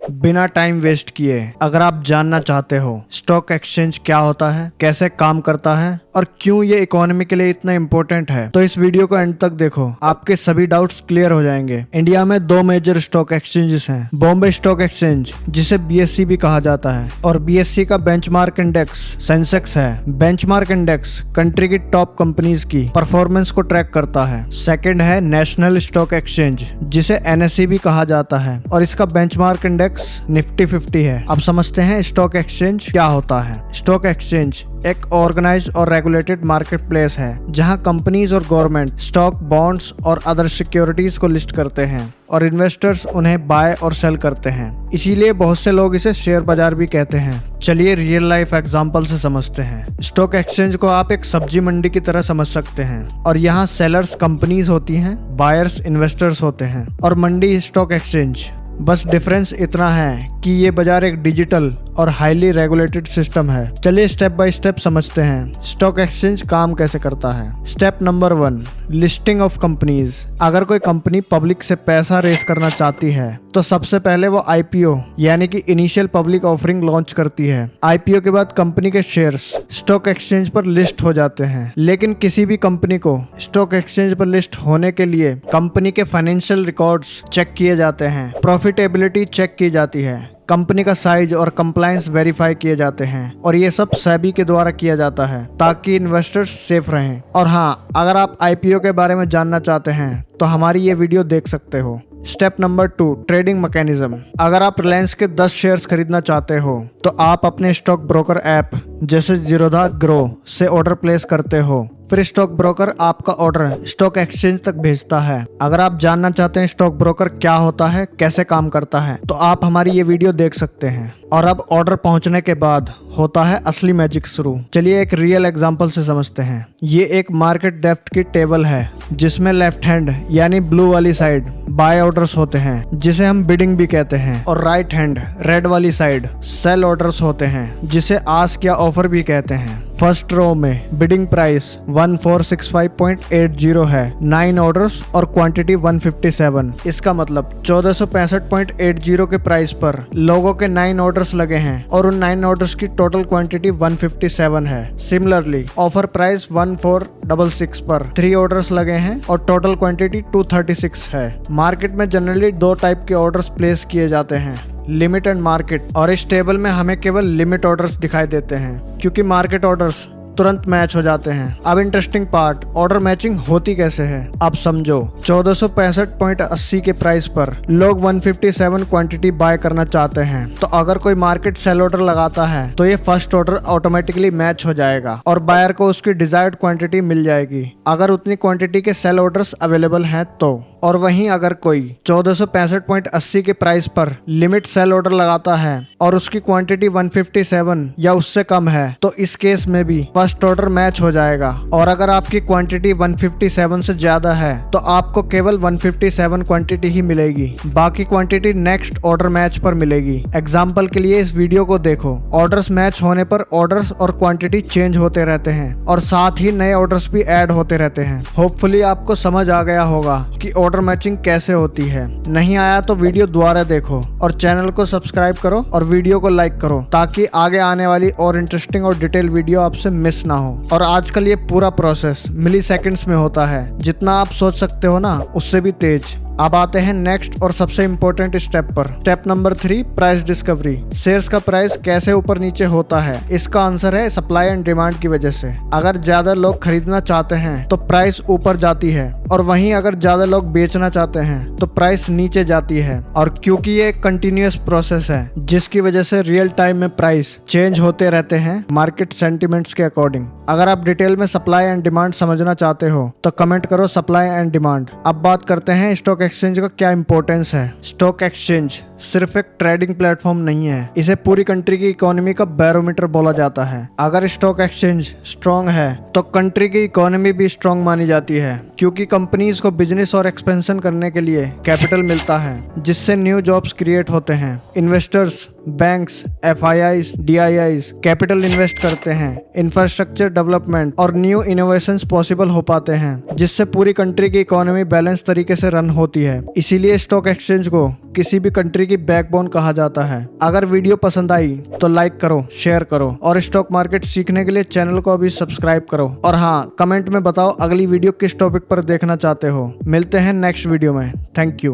बिना time waste किए अगर आप जानना चाहते हो स्टॉक एक्सचेंज क्या होता है, कैसे काम करता है और क्यों ये इकोनॉमी के लिए इतना इम्पोर्टेंट है, तो इस वीडियो को एंड तक देखो। आपके सभी डाउट्स क्लियर हो जाएंगे। इंडिया में दो मेजर स्टॉक एक्सचेंजेस हैं। बॉम्बे स्टॉक एक्सचेंज जिसे BSE भी कहा जाता है और BSE का बेंचमार्क इंडेक्स सेंसेक्स है। बेंचमार्क इंडेक्स कंट्री की टॉप कंपनीज की परफॉर्मेंस को ट्रैक करता है। सेकंड है नेशनल स्टॉक एक्सचेंज जिसे NSE भी कहा जाता है और इसका बेंचमार्क इंडेक्स निफ्टी 50 है। अब समझते हैं स्टॉक एक्सचेंज क्या होता है। स्टॉक एक्सचेंज एक ऑर्गेनाइज्ड और रेगुलेटेड मार्केट प्लेस है जहां कंपनीज और गवर्नमेंट स्टॉक, बॉन्ड्स और अदर सिक्योरिटीज को लिस्ट करते हैं और इन्वेस्टर्स उन्हें बाय और सेल करते हैं। इसीलिए बहुत से लोग इसे शेयर बाजार भी कहते हैं। चलिए रियल लाइफ एग्जांपल से समझते हैं। स्टॉक एक्सचेंज को आप एक सब्जी मंडी की तरह समझ सकते हैं और यहाँ सेलर्स कंपनीज होती हैं, बायर्स इन्वेस्टर्स होते हैं और मंडी स्टॉक एक्सचेंज। बस डिफरेंस इतना है कि ये बाजार एक डिजिटल और हाईली रेगुलेटेड सिस्टम है। चलिए स्टेप बाय स्टेप समझते हैं स्टॉक एक्सचेंज काम कैसे करता है। Step number 1, listing of companies. अगर कोई कंपनी पब्लिक से पैसा रेस करना चाहती है तो सबसे पहले वो IPO यानी कि इनिशियल पब्लिक ऑफरिंग लॉन्च करती है। IPO के बाद कंपनी के शेयर्स स्टॉक एक्सचेंज पर लिस्ट हो जाते हैं। लेकिन किसी भी कंपनी को स्टॉक एक्सचेंज पर लिस्ट होने के लिए कंपनी के फाइनेंशियल रिकॉर्ड्स चेक किए जाते हैं, प्रॉफिटेबिलिटी चेक की जाती है, कंपनी का साइज और कंप्लायंस वेरीफाई किए जाते हैं और ये सब सेबी के द्वारा किया जाता है ताकि इन्वेस्टर्स सेफ रहें। और हाँ, अगर आप IPO के बारे में जानना चाहते हैं तो हमारी ये वीडियो देख सकते हो। Step number 2, trading mechanism. अगर आप रिलायंस के 10 शेयर्स खरीदना चाहते हो तो आप अपने स्टॉक ब्रोकर ऐप जैसे जीरोधा ग्रो से ऑर्डर प्लेस करते हो। फिर स्टॉक ब्रोकर आपका ऑर्डर स्टॉक एक्सचेंज तक भेजता है। अगर आप जानना चाहते हैं स्टॉक ब्रोकर क्या होता है, कैसे काम करता है, तो आप हमारी ये वीडियो देख सकते हैं। और अब ऑर्डर पहुंचने के बाद होता है असली मैजिक शुरू। चलिए एक रियल एग्जांपल से समझते हैं। ये एक मार्केट डेप्थ की टेबल है जिसमें लेफ्ट हैंड यानी ब्लू वाली साइड बाय ऑर्डर्स होते हैं जिसे हम बिडिंग भी कहते हैं और राइट हैंड रेड वाली साइड सेल ऑर्डर्स होते हैं जिसे आस्क या ऑफर भी कहते हैं। फर्स्ट रो में बिडिंग प्राइस 1465.80 है, 9 ऑर्डर्स और क्वांटिटी 157। इसका मतलब 1465.80 के प्राइस पर लोगों के 9 ऑर्डर्स लगे हैं और उन 9 ऑर्डर्स की टोटल क्वांटिटी 157 है। सिमिलरली ऑफर प्राइस 1466 पर 3 ऑर्डर्स लगे हैं और टोटल क्वांटिटी 236 है। मार्केट में जनरली 2 टाइप के ऑर्डर्स प्लेस किए जाते हैं, लिमिट एंड मार्केट। और इस टेबल में हमें केवल लिमिट ऑर्डर्स दिखाई देते हैं क्योंकि मार्केट ऑर्डर्स तुरंत मैच हो जाते हैं। अब इंटरेस्टिंग पार्ट, ऑर्डर मैचिंग होती कैसे है। अब समझो 1465.80 के प्राइस पर लोग 157 क्वांटिटी बाय करना चाहते हैं, तो अगर कोई मार्केट सेल ऑर्डर लगाता है तो ये फर्स्ट ऑर्डर ऑटोमेटिकली मैच हो जाएगा और बायर को उसकी डिजायर्ड क्वांटिटी मिल जाएगी अगर उतनी क्वांटिटी के सेल ऑर्डर्स अवेलेबल हैं तो। और वहीं अगर कोई 1465.80 के प्राइस पर लिमिट सेल ऑर्डर लगाता है और उसकी क्वांटिटी 157 या उससे कम है तो इस केस में भी फर्स्ट ऑर्डर मैच हो जाएगा। और अगर आपकी क्वांटिटी 157 से ज्यादा है तो आपको केवल 157 क्वांटिटी ही मिलेगी, बाकी क्वांटिटी नेक्स्ट ऑर्डर मैच पर मिलेगी। एग्जाम्पल के लिए इस वीडियो को देखो। ऑर्डर्स मैच होने पर ऑर्डर्स और क्वांटिटी चेंज होते रहते हैं और साथ ही नए ऑर्डर्स भी ऐड होते रहते हैं। होपफुली आपको समझ आ गया होगा कि ऑर्डर मैचिंग कैसे होती है। नहीं आया तो वीडियो दोबारा देखो और चैनल को सब्सक्राइब करो और वीडियो को लाइक करो ताकि आगे आने वाली और इंटरेस्टिंग और डिटेल वीडियो आपसे मिस ना हो। और आजकल ये पूरा प्रोसेस मिली सेकेंड्स में होता है, जितना आप सोच सकते हो ना उससे भी तेज। अब आते हैं नेक्स्ट और सबसे इम्पोर्टेंट स्टेप पर। Step number 3, price discovery. Shares का प्राइस कैसे ऊपर नीचे होता है, इसका आंसर है सप्लाई एंड डिमांड की वजह से। अगर ज्यादा लोग खरीदना चाहते हैं तो प्राइस ऊपर जाती है और वहीं अगर ज्यादा लोग बेचना चाहते हैं तो प्राइस नीचे जाती है। और क्योंकि ये एक कंटिन्यूअस प्रोसेस है जिसकी वजह से रियल टाइम में प्राइस चेंज होते रहते हैं मार्केट सेंटिमेंट्स के अकॉर्डिंग। अगर आप डिटेल में सप्लाई एंड डिमांड समझना चाहते हो तो कमेंट करो सप्लाई एंड डिमांड। अब बात करते हैं स्टॉक एक्सचेंज का क्या इंपॉर्टेंस है। स्टॉक एक्सचेंज सिर्फ एक ट्रेडिंग प्लेटफॉर्म नहीं है, इसे पूरी कंट्री की इकोनॉमी का बैरोमीटर बोला जाता है। अगर स्टॉक एक्सचेंज स्ट्रॉन्ग है तो कंट्री की इकोनॉमी भी स्ट्रॉन्ग मानी जाती है क्योंकि कंपनीज को बिजनेस और एक्सपेंशन करने के लिए कैपिटल मिलता है जिससे न्यू जॉब्स क्रिएट होते हैं। Investors banks, FIIs, DIIs capital invest करते हैं, इंफ्रास्ट्रक्चर डेवलपमेंट और न्यू इनोवेशंस पॉसिबल हो पाते हैं, जिससे पूरी कंट्री की इकोनॉमी बैलेंस तरीके से रन होती है। इसीलिए स्टॉक एक्सचेंज को किसी भी कंट्री की बैकबोन कहा जाता है। अगर वीडियो पसंद आई तो लाइक करो, शेयर करो और स्टॉक मार्केट सीखने के लिए चैनल को अभी सब्सक्राइब करो। और हाँ, कमेंट में बताओ अगली वीडियो किस टॉपिक पर देखना चाहते हो। मिलते हैं नेक्स्ट वीडियो में। Thank you.